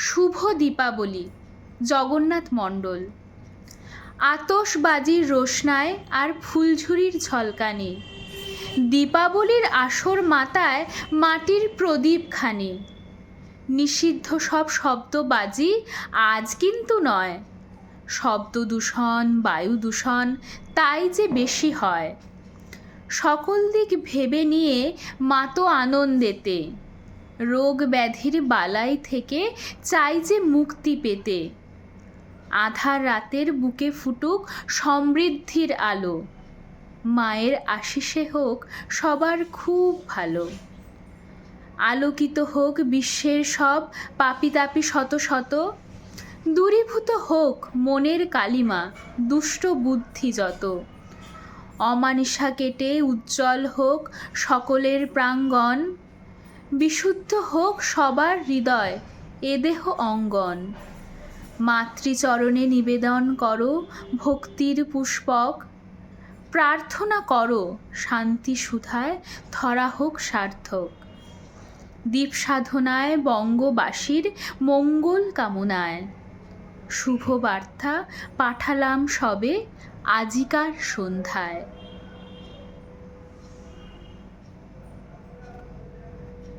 শুভ দীপাবলি। জগন্নাথ মণ্ডল। আতশবাজির রোশনায় আর ফুলঝুরির ঝলকানি, দীপাবলির আসর মাতায় মাটির প্রদীপখানি। নিষিদ্ধ সব শব্দবাজি আজ কিন্তু নয়, শব্দ দূষণ, বায়ু দূষণ তাই যে বেশি হয়। সকল দিক ভেবে নিয়ে মাতো আনন্দেতে, রোগ ব্যাধির বালাই থেকে চাই যে মুক্তি পেতে। আধার রাতের বুকে ফুটুক সমৃদ্ধির আলো, মায়ের আশিসে হোক সবার খুব ভালো। আলোকিত হোক বিশ্বের সব পাপীতাপী শত শত, দূরীভূত হোক মনের কালিমা দুষ্ট বুদ্ধি যত। অমানিসা কেটে উজ্জ্বল হোক সকলের প্রাঙ্গণ, বিশুদ্ধ হোক সবার হৃদয় এ দেহ অঙ্গন। মাতৃচরণে নিবেদন করো ভক্তির পুষ্পক, প্রার্থনা করো শান্তি সুধায় ধরা হোক সার্থক। দীপ সাধনায় বঙ্গবাসীর মঙ্গল কামনায়, শুভ বার্তা পাঠালাম সবে আজিকার সন্ধ্যায়।